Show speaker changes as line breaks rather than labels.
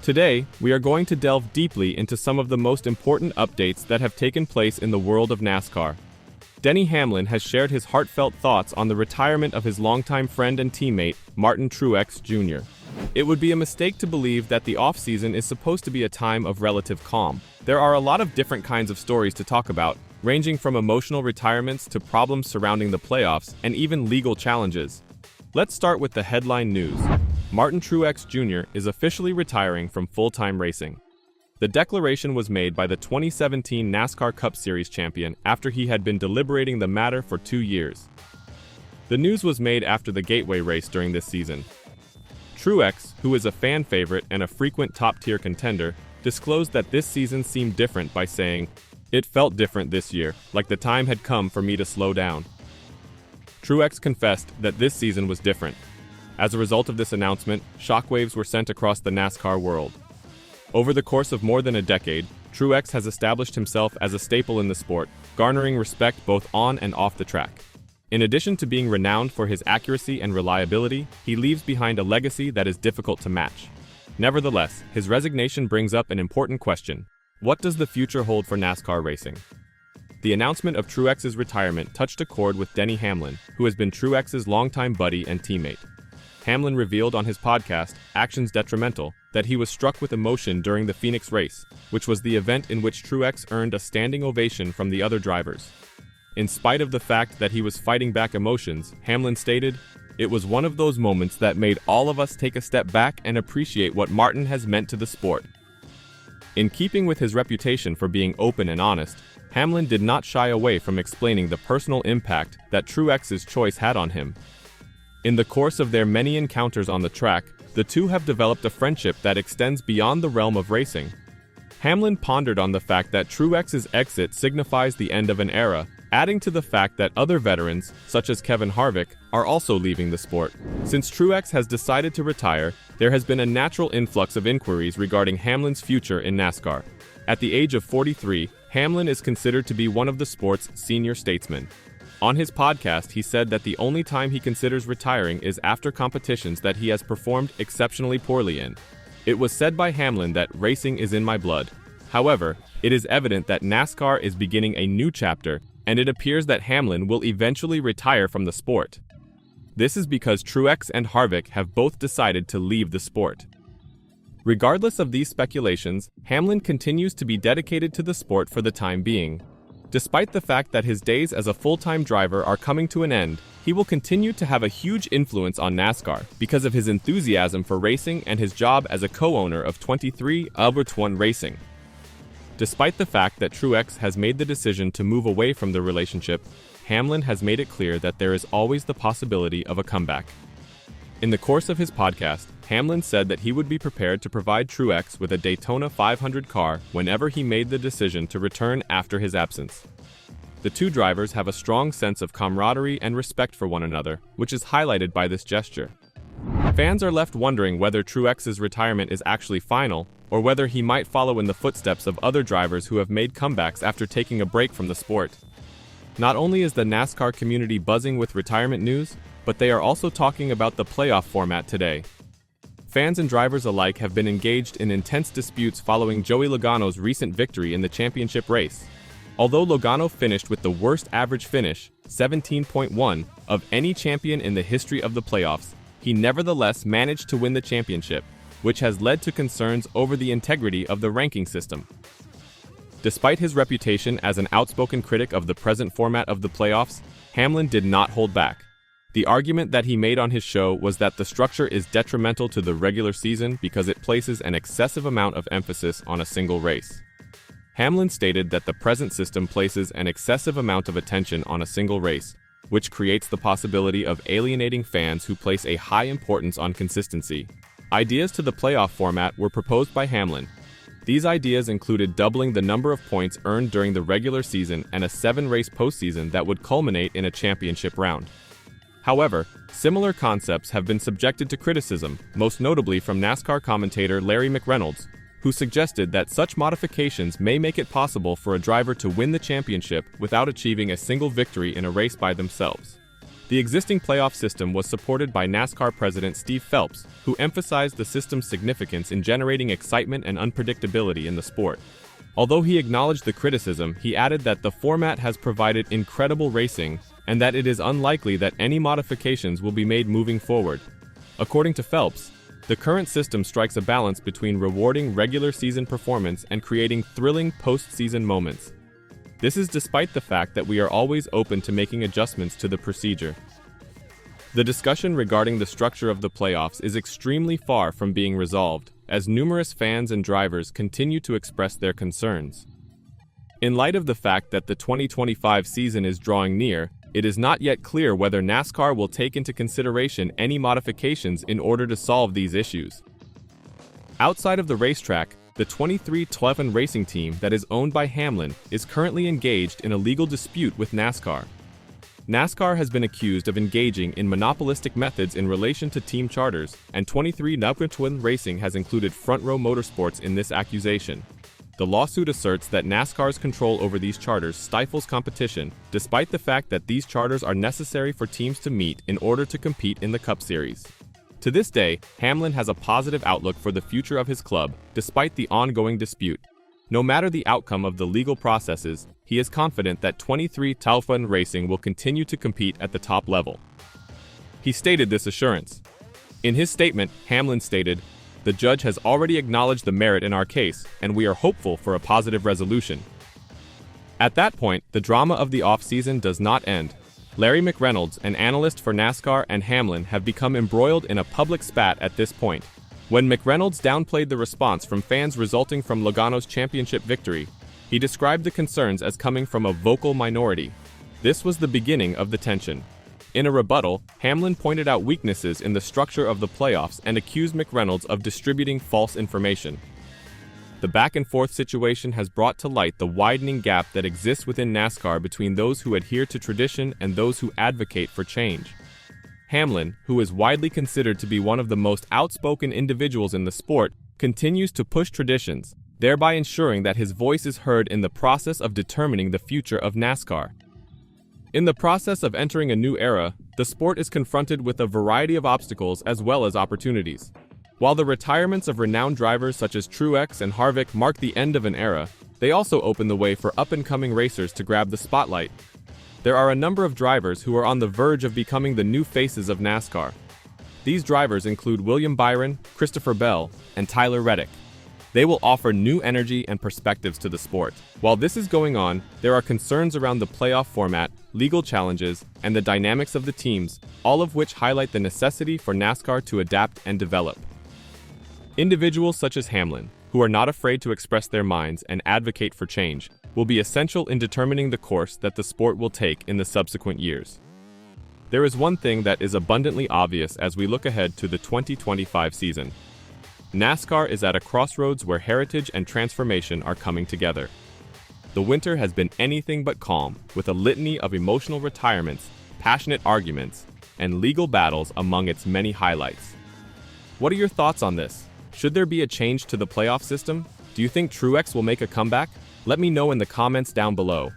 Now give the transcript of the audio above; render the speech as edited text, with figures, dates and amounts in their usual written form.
Today, we are going to delve deeply into some of the most important updates that have taken place in the world of NASCAR. Denny Hamlin has shared his heartfelt thoughts on the retirement of his longtime friend and teammate, Martin Truex Jr. It would be a mistake to believe that the offseason is supposed to be a time of relative calm. There are a lot of different kinds of stories to talk about, ranging from emotional retirements to problems surrounding the playoffs and even legal challenges. Let's start with the headline news. Martin Truex Jr. is officially retiring from full-time racing. The declaration was made by the 2017 NASCAR Cup Series champion after he had been deliberating the matter for 2 years. The news was made after the Gateway race during this season. Truex, who is a fan favorite and a frequent top-tier contender, disclosed that this season seemed different by saying, "It felt different this year, like the time had come for me to slow down." Truex confessed that this season was different. As a result of this announcement, shockwaves were sent across the NASCAR world. Over the course of more than a decade, Truex has established himself as a staple in the sport, garnering respect both on and off the track. In addition to being renowned for his accuracy and reliability, he leaves behind a legacy that is difficult to match. Nevertheless, his resignation brings up an important question. What does the future hold for NASCAR racing? The announcement of Truex's retirement touched a chord with Denny Hamlin, who has been Truex's longtime buddy and teammate. Hamlin revealed on his podcast, Actions Detrimental, that he was struck with emotion during the Phoenix race, which was the event in which Truex earned a standing ovation from the other drivers. In spite of the fact that he was fighting back emotions, Hamlin stated, "It was one of those moments that made all of us take a step back and appreciate what Martin has meant to the sport." In keeping with his reputation for being open and honest, Hamlin did not shy away from explaining the personal impact that Truex's choice had on him. In the course of their many encounters on the track, the two have developed a friendship that extends beyond the realm of racing. Hamlin pondered on the fact that Truex's exit signifies the end of an era, adding to the fact that other veterans, such as Kevin Harvick, are also leaving the sport. Since Truex has decided to retire, there has been a natural influx of inquiries regarding Hamlin's future in NASCAR. At the age of 43, Hamlin is considered to be one of the sport's senior statesmen. On his podcast, he said that the only time he considers retiring is after competitions that he has performed exceptionally poorly in. It was said by Hamlin that racing is in my blood. However, it is evident that NASCAR is beginning a new chapter, and it appears that Hamlin will eventually retire from the sport. This is because Truex and Harvick have both decided to leave the sport. Regardless of these speculations, Hamlin continues to be dedicated to the sport for the time being. Despite the fact that his days as a full-time driver are coming to an end, he will continue to have a huge influence on NASCAR because of his enthusiasm for racing and his job as a co-owner of 23 Albert One Racing. Despite the fact that Truex has made the decision to move away from the relationship, Hamlin has made it clear that there is always the possibility of a comeback. In the course of his podcast, Hamlin said that he would be prepared to provide Truex with a Daytona 500 car whenever he made the decision to return after his absence. The two drivers have a strong sense of camaraderie and respect for one another, which is highlighted by this gesture. Fans are left wondering whether Truex's retirement is actually final, or whether he might follow in the footsteps of other drivers who have made comebacks after taking a break from the sport. Not only is the NASCAR community buzzing with retirement news, but they are also talking about the playoff format today. Fans and drivers alike have been engaged in intense disputes following Joey Logano's recent victory in the championship race. Although Logano finished with the worst average finish, 17.1, of any champion in the history of the playoffs, he nevertheless managed to win the championship, which has led to concerns over the integrity of the ranking system. Despite his reputation as an outspoken critic of the present format of the playoffs, Hamlin did not hold back. The argument that he made on his show was that the structure is detrimental to the regular season because it places an excessive amount of emphasis on a single race. Hamlin stated that the present system places an excessive amount of attention on a single race, which creates the possibility of alienating fans who place a high importance on consistency. Ideas to the playoff format were proposed by Hamlin. These ideas included doubling the number of points earned during the regular season and a 7-race postseason that would culminate in a championship round. However, similar concepts have been subjected to criticism, most notably from NASCAR commentator Larry McReynolds, who suggested that such modifications may make it possible for a driver to win the championship without achieving a single victory in a race by themselves. The existing playoff system was supported by NASCAR president Steve Phelps, who emphasized the system's significance in generating excitement and unpredictability in the sport. Although he acknowledged the criticism, he added that the format has provided incredible racing and that it is unlikely that any modifications will be made moving forward. According to Phelps, the current system strikes a balance between rewarding regular season performance and creating thrilling post-season moments. This is despite the fact that we are always open to making adjustments to the procedure. The discussion regarding the structure of the playoffs is extremely far from being resolved, as numerous fans and drivers continue to express their concerns. In light of the fact that the 2025 season is drawing near, it is not yet clear whether NASCAR will take into consideration any modifications in order to solve these issues. Outside of the racetrack, the 23XI racing team that is owned by Hamlin is currently engaged in a legal dispute with NASCAR. NASCAR has been accused of engaging in monopolistic methods in relation to team charters, and 23XI Racing has included Front Row Motorsports in this accusation. The lawsuit asserts that NASCAR's control over these charters stifles competition, despite the fact that these charters are necessary for teams to meet in order to compete in the Cup Series. To this day, Hamlin has a positive outlook for the future of his club, despite the ongoing dispute. No matter the outcome of the legal processes, he is confident that 23XI Racing will continue to compete at the top level. He stated this assurance. In his statement, Hamlin stated, "The judge has already acknowledged the merit in our case, and we are hopeful for a positive resolution." At that point, the drama of the offseason does not end. Larry McReynolds, an analyst for NASCAR, and Hamlin have become embroiled in a public spat at this point. When McReynolds downplayed the response from fans resulting from Logano's championship victory, he described the concerns as coming from a vocal minority. This was the beginning of the tension. In a rebuttal, Hamlin pointed out weaknesses in the structure of the playoffs and accused McReynolds of distributing false information. The back-and-forth situation has brought to light the widening gap that exists within NASCAR between those who adhere to tradition and those who advocate for change. Hamlin, who is widely considered to be one of the most outspoken individuals in the sport, continues to push traditions, thereby ensuring that his voice is heard in the process of determining the future of NASCAR. In the process of entering a new era, the sport is confronted with a variety of obstacles as well as opportunities. While the retirements of renowned drivers such as Truex and Harvick mark the end of an era, they also open the way for up-and-coming racers to grab the spotlight. There are a number of drivers who are on the verge of becoming the new faces of NASCAR. These drivers include William Byron, Christopher Bell, and Tyler Reddick. They will offer new energy and perspectives to the sport. While this is going on, there are concerns around the playoff format, legal challenges, and the dynamics of the teams, all of which highlight the necessity for NASCAR to adapt and develop. Individuals such as Hamlin, who are not afraid to express their minds and advocate for change, will be essential in determining the course that the sport will take in the subsequent years. There is one thing that is abundantly obvious as we look ahead to the 2025 season. NASCAR is at a crossroads where heritage and transformation are coming together. The winter has been anything but calm, with a litany of emotional retirements, passionate arguments, and legal battles among its many highlights. What are your thoughts on this? Should there be a change to the playoff system? Do you think Truex will make a comeback? Let me know in the comments down below.